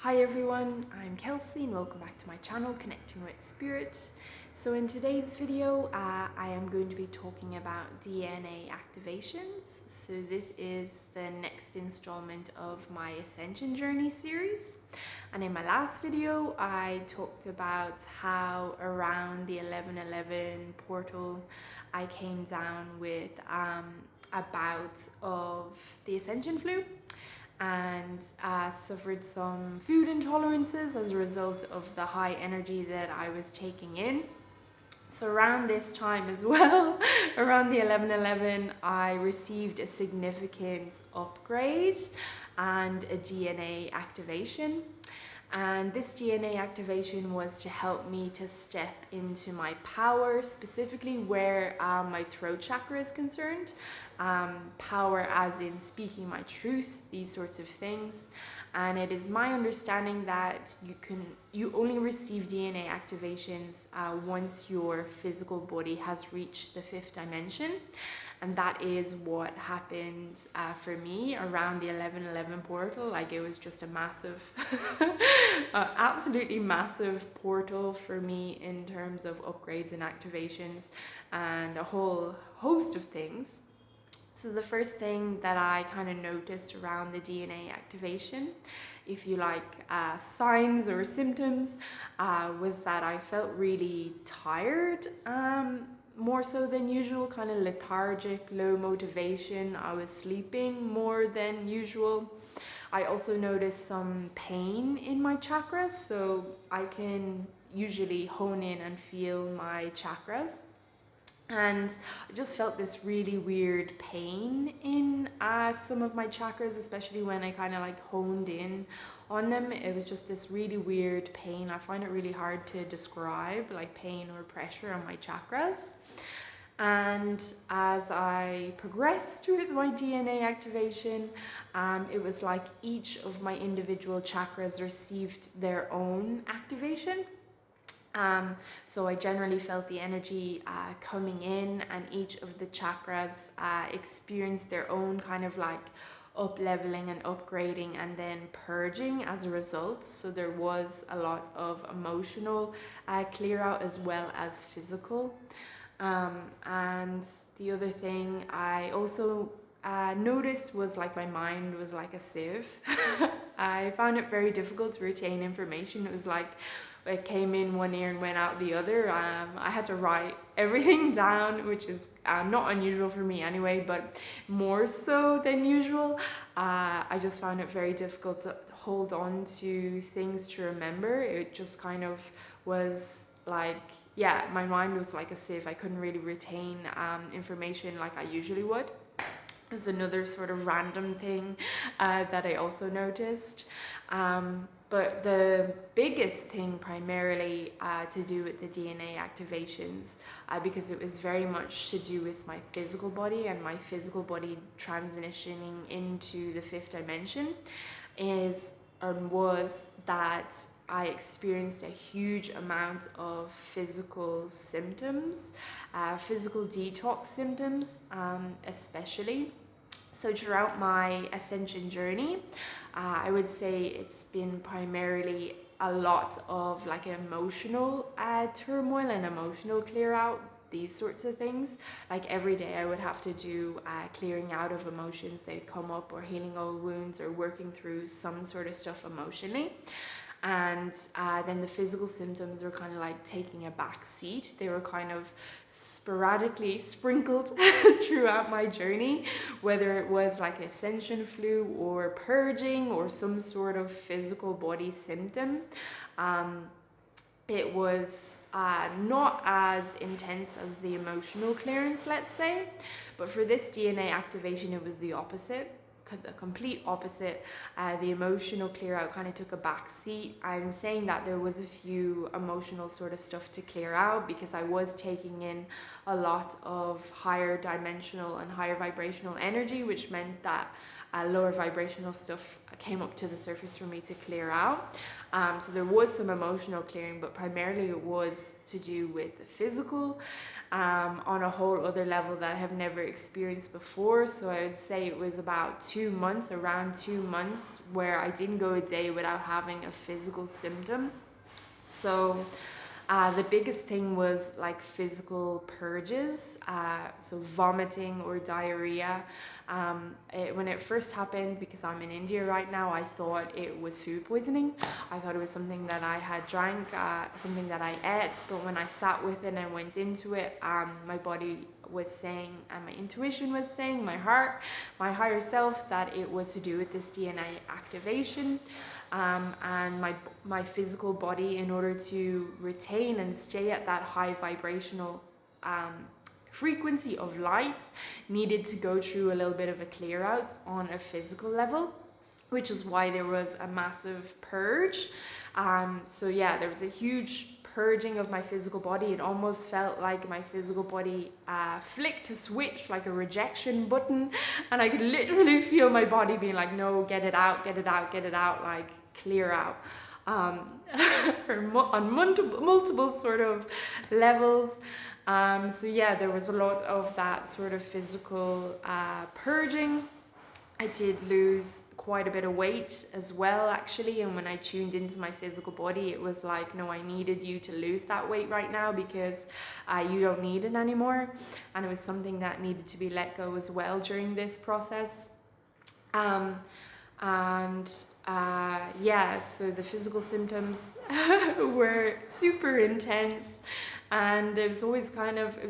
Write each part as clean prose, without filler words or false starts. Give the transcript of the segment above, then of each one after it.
Hi everyone, I'm Kelsie and welcome back to my channel, Connecting with Spirit. So in today's video, I am going to be talking about DNA activations. So this is the next installment of my Ascension Journey series. And in my last video, I talked about how around the 11/11 portal, I came down with a bout of the Ascension flu and suffered some food intolerances as a result of the high energy that I was taking in. So around this time as well, around the 11/11, I received a significant upgrade and a DNA activation. And this DNA activation was to help me to step into my power, specifically where my throat chakra is concerned. Power as in speaking my truth, these sorts of things. And it is my understanding that you only receive DNA activations once your physical body has reached the 5th dimension. And that is what happened for me around the 11/11 portal. Like, it was just a massive, absolutely massive portal for me in terms of upgrades and activations and a whole host of things. So the first thing that I kind of noticed around the DNA activation, if you like, signs or symptoms, was that I felt really tired, more so than usual, kind of lethargic, low motivation. I was sleeping more than usual. I also noticed some pain in my chakras, so I can usually hone in and feel my chakras. And I just felt this really weird pain in some of my chakras, especially when I kind of like honed in on them. It was just this really weird pain. I find it really hard to describe, like pain or pressure on my chakras. And as I progressed with my DNA activation, it was like each of my individual chakras received their own activation. So I generally felt the energy coming in, and each of the chakras experienced their own kind of like up leveling and upgrading and then purging as a result. So there was a lot of emotional clear out as well as physical. And the other thing I also noticed was like my mind was like a sieve. I found it very difficult to retain information. It was like it came in one ear and went out the other. I had to write everything down, which is not unusual for me anyway, but more so than usual. I just found it very difficult to hold on to things to remember. It just kind of was like, yeah, my mind was like a sieve. I couldn't really retain information like I usually would. There's another sort of random thing that I also noticed. But the biggest thing primarily to do with the DNA activations, because it was very much to do with my physical body and my physical body transitioning into the 5th dimension, was that I experienced a huge amount of physical symptoms, physical detox symptoms, especially. So throughout my ascension journey, I would say it's been primarily a lot of like emotional turmoil and emotional clear out, these sorts of things. Like every day I would have to do clearing out of emotions. They'd come up, or healing old wounds, or working through some sort of stuff emotionally. And then the physical symptoms were kind of like taking a back seat. They were kind of sporadically sprinkled throughout my journey, whether it was like ascension flu or purging or some sort of physical body symptom. It was not as intense as the emotional clearance, let's say, but for this DNA activation it was the opposite. The complete opposite. The emotional clear out kind of took a back seat. I'm saying that there was a few emotional sort of stuff to clear out because I was taking in a lot of higher dimensional and higher vibrational energy, which meant that lower vibrational stuff came up to the surface for me to clear out. So there was some emotional clearing, but primarily it was to do with the physical, on a whole other level that I have never experienced before. So I would say it was about 2 months, around 2 months, where I didn't go a day without having a physical symptom. So the biggest thing was like physical purges, so vomiting or diarrhea. When it first happened, because I'm in India right now, I thought it was food poisoning. I thought it was something that I had drank, something that I ate, but when I sat with it and went into it, my body was saying, and my intuition was saying, my heart, my higher self, that it was to do with this DNA activation. And my physical body, in order to retain and stay at that high vibrational frequency of light, needed to go through a little bit of a clear out on a physical level, which is why there was a massive purge. So yeah, there was a huge purging of my physical body. It almost felt like my physical body flicked a switch, like a rejection button, and I could literally feel my body being like, no, get it out, get it out, get it out, like clear out. On multiple sort of levels. So yeah, there was a lot of that sort of physical purging. I did lose quite a bit of weight as well, actually, and when I tuned into my physical body, it was like, no, I needed you to lose that weight right now, because you don't need it anymore. And it was something that needed to be let go as well during this process. Yeah, so the physical symptoms were super intense, and it was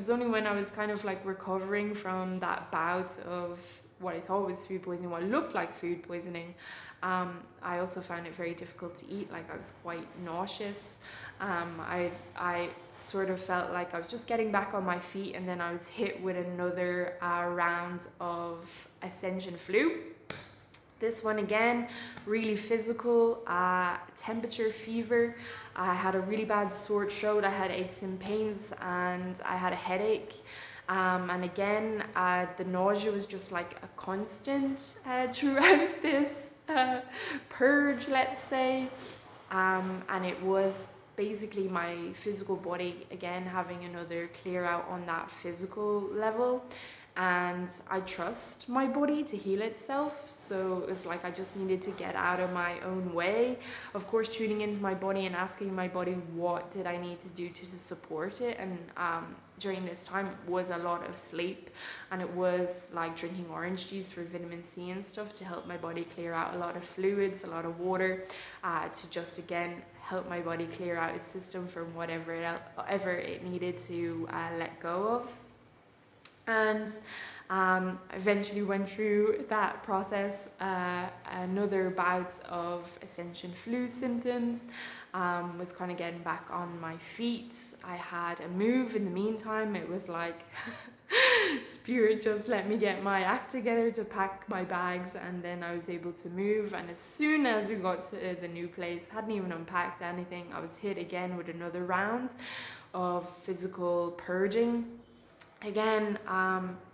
only when I was kind of like recovering from that bout of what I thought was food poisoning, what looked like food poisoning. I also found it very difficult to eat. Like, I was quite nauseous. I sort of felt like I was just getting back on my feet, and then I was hit with another round of Ascension flu. This one again, really physical, temperature, fever. I had a really bad sore throat. I had aches and pains, and I had a headache. And again, the nausea was just like a constant throughout this purge, let's say. And it was basically my physical body again having another clear out on that physical level. And I trust my body to heal itself, so it's like I just needed to get out of my own way. Of course, tuning into my body and asking my body what did I need to do to support it. And during this time was a lot of sleep, and it was like drinking orange juice for vitamin C and stuff to help my body clear out a lot of fluids, a lot of water, to just again help my body clear out its system from whatever it needed to let go of. And eventually went through that process, another bout of Ascension flu symptoms, was kind of getting back on my feet. I had a move in the meantime. It was like Spirit just let me get my act together to pack my bags, and then I was able to move. And as soon as we got to the new place, hadn't even unpacked anything, I was hit again with another round of physical purging. Again,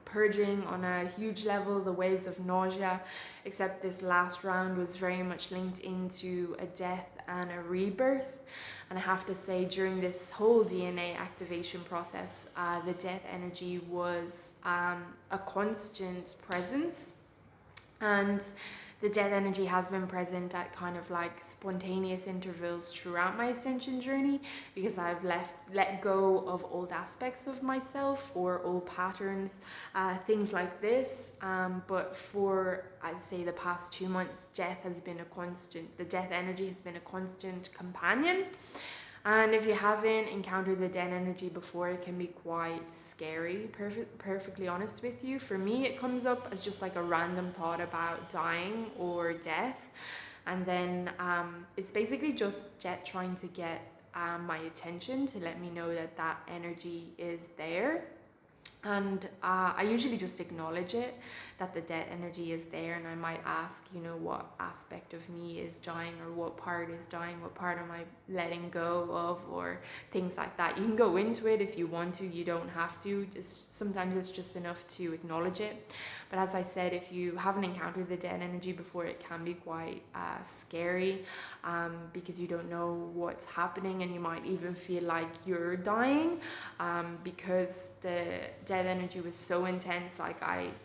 purging on a huge level, the waves of nausea, except this last round was very much linked into a death and a rebirth. And I have to say, during this whole DNA activation process, the death energy was a constant presence. And the death energy has been present at kind of like spontaneous intervals throughout my ascension journey, because I've let go of old aspects of myself or old patterns, things like this. But for, I'd say, the past 2 months, the death energy has been a constant companion. And if you haven't encountered the death energy before, it can be quite scary, perfectly honest with you. For me, it comes up as just like a random thought about dying or death. And then it's basically just Jet trying to get my attention, to let me know that that energy is there. And I usually just acknowledge it, that the dead energy is there, and I might ask, you know, what aspect of me is dying, or what part is dying, what part am I letting go of, or things like that. You can go into it if you want to, you don't have to. Just sometimes it's just enough to acknowledge it. But as I said, if you haven't encountered the dead energy before, it can be quite scary, because you don't know what's happening, and you might even feel like you're dying, because the dead energy was so intense. Like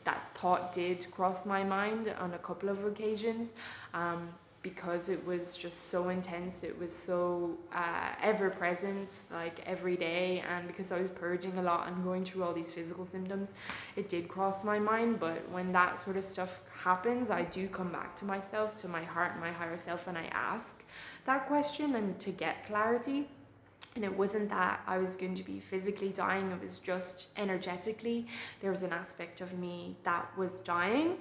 that thought did cross my mind on a couple of occasions, because it was just so intense. It was so ever present, like every day, and because I was purging a lot and going through all these physical symptoms, it did cross my mind. But when that sort of stuff happens, I do come back to myself, to my heart, my higher self, and I ask that question and to get clarity. And it wasn't that I was going to be physically dying, it was just energetically there was an aspect of me that was dying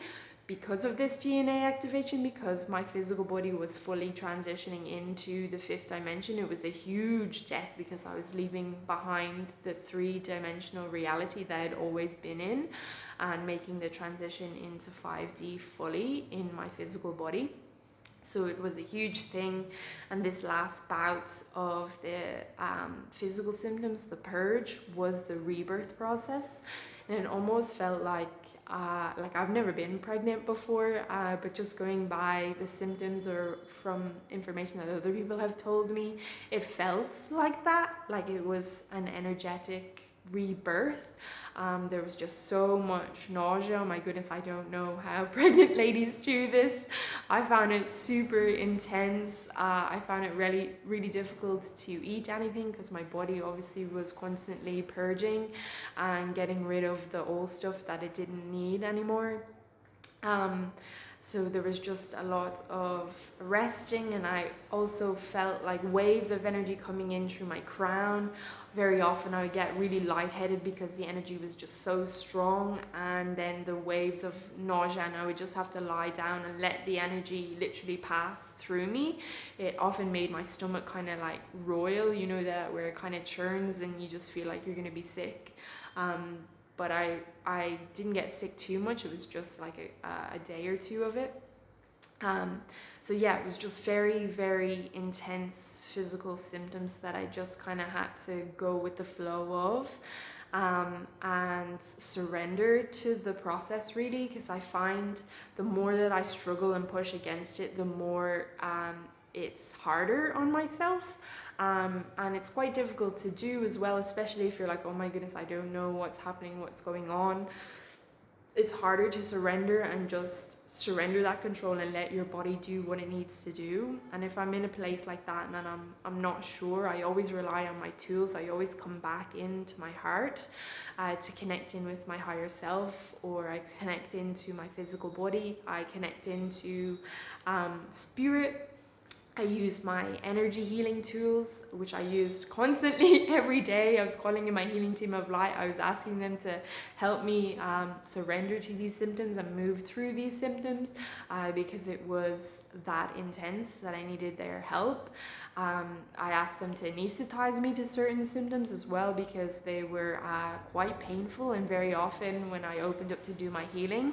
because of this DNA activation, because my physical body was fully transitioning into the fifth dimension. It was a huge death, because I was leaving behind the three-dimensional reality that I'd always been in, and making the transition into 5D fully in my physical body. So it was a huge thing. And this last bout of the physical symptoms, the purge, was the rebirth process. And it almost felt like I've never been pregnant before, but just going by the symptoms or from information that other people have told me, it felt like that, like it was an energetic rebirth. There was just so much nausea. My goodness, I don't know how pregnant ladies do this. I found it super intense. I found it really, really difficult to eat anything, because my body obviously was constantly purging and getting rid of the old stuff that it didn't need anymore. So there was just a lot of resting, and I also felt like waves of energy coming in through my crown. Very often I would get really lightheaded because the energy was just so strong, and then the waves of nausea, and I would just have to lie down and let the energy literally pass through me. It often made my stomach kind of like roil, you know, that where it kind of churns and you just feel like you're going to be sick. But I didn't get sick too much. It was just like a day or two of it. So yeah, it was just very, very intense physical symptoms that I just kind of had to go with the flow of, and surrender to the process, really, because I find the more that I struggle and push against it, the more it's harder on myself. And it's quite difficult to do as well, especially if you're like, oh my goodness, I don't know what's happening, what's going on. It's harder to surrender and just surrender that control and let your body do what it needs to do. And if I'm in a place like that and I'm not sure, I always rely on my tools. I always come back into my heart to connect in with my higher self, or I connect into my physical body. I connect into spirit. I use my energy healing tools, which I used constantly every day. I was calling in my healing team of light. I was asking them to help me surrender to these symptoms and move through these symptoms, because it was that intense that I needed their help. I asked them to anesthetize me to certain symptoms as well, because they were quite painful, and very often when I opened up to do my healing,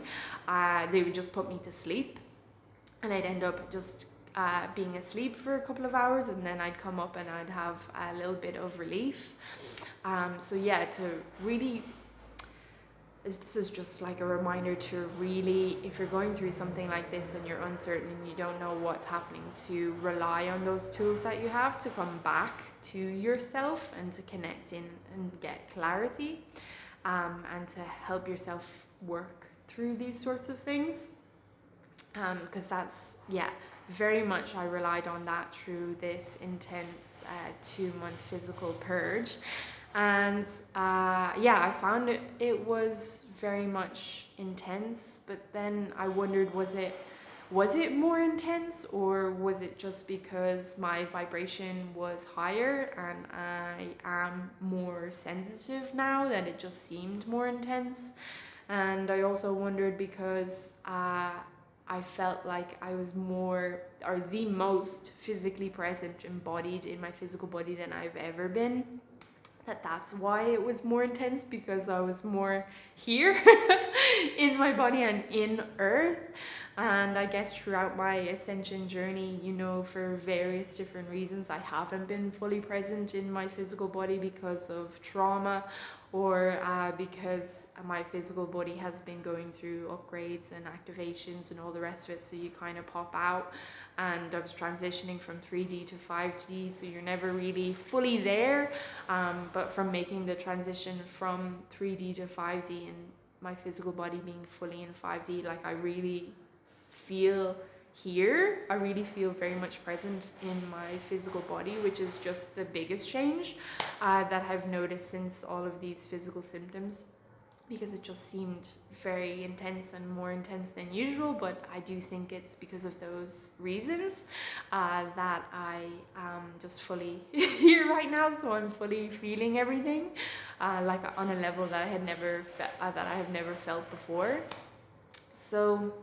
they would just put me to sleep, and I'd end up just being asleep for a couple of hours, and then I'd come up and I'd have a little bit of relief. So yeah, to really, this is just like a reminder to really, if you're going through something like this and you're uncertain and you don't know what's happening, to rely on those tools that you have to come back to yourself and to connect in and get clarity, and to help yourself work through these sorts of things, because that's, yeah, very much I relied on that through this intense 2-month physical purge. And yeah, I found it was very much intense, but then I wondered, was it more intense, or was it just because my vibration was higher and I am more sensitive now that it just seemed more intense? And I also wondered because I felt like I was more, or the most physically present, embodied in my physical body than I've ever been. that's why it was more intense, because I was more here in my body and in earth. And I guess throughout my ascension journey, you know, for various different reasons, I haven't been fully present in my physical body because of trauma, or because my physical body has been going through upgrades and activations and all the rest of it. So you kind of pop out, and I was transitioning from 3D to 5D, so you're never really fully there. But from making the transition from 3D to 5D and my physical body being fully in 5D, like I really feel here. I really feel very much present in my physical body, which is just the biggest change that I've noticed since all of these physical symptoms, because it just seemed very intense and more intense than usual. But I do think it's because of those reasons that I am just fully here right now. So I'm fully feeling everything like on a level that I had never that I have never felt before. So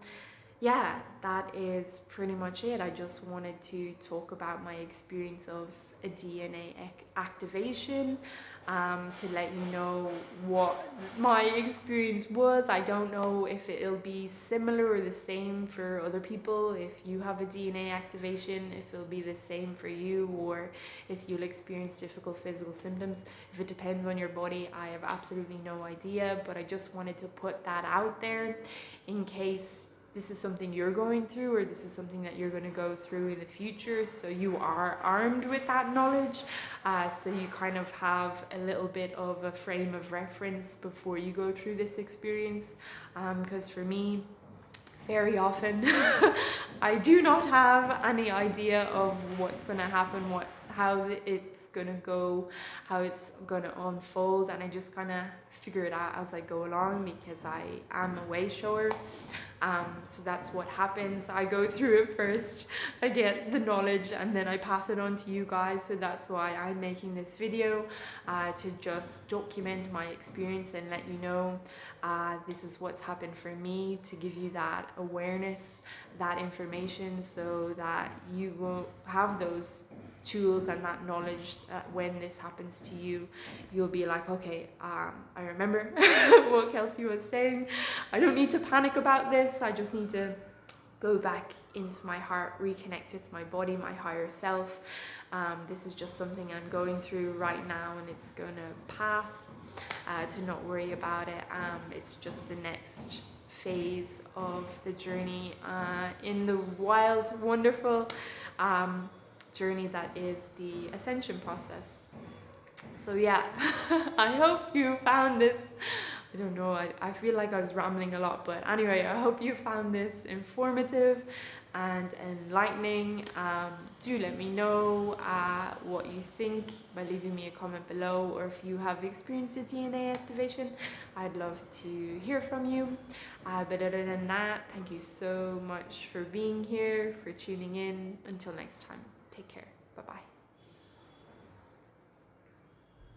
yeah, that is pretty much it. I just wanted to talk about my experience of a DNA activation, to let you know what my experience was. I don't know if it'll be similar or the same for other people. If you have a DNA activation, if it'll be the same for you, or if you'll experience difficult physical symptoms. If it depends on your body, I have absolutely no idea, but I just wanted to put that out there in case this is something you're going through, or this is something that you're going to go through in the future, so you are armed with that knowledge, so you kind of have a little bit of a frame of reference before you go through this experience. Because for me, very often I do not have any idea of what's going to happen, how it's going to go, how it's going to unfold, and I just kind of figure it out as I go along, because I am a way shower. So that's what happens. I go through it first, I get the knowledge, and then I pass it on to you guys. So that's why I'm making this video, to just document my experience and let you know this is what's happened for me, to give you that awareness, that information, so that you will have those tools and that knowledge that when this happens to you, you'll be like, okay, I remember what Kelsie was saying. I don't need to panic about this. I just need to go back into my heart, reconnect with my body, my higher self. This is just something I'm going through right now, and it's gonna pass, to not worry about it. It's just the next phase of the journey, in the wild, wonderful journey that is the ascension process. So yeah, I hope you found this, I don't know, I feel like I was rambling a lot, but anyway, I hope you found this informative and enlightening. Do let me know what you think by leaving me a comment below, or if you have experienced a DNA activation, I'd love to hear from you. But other than that, thank you so much for being here, for tuning in. Until next time, take care. Bye-bye.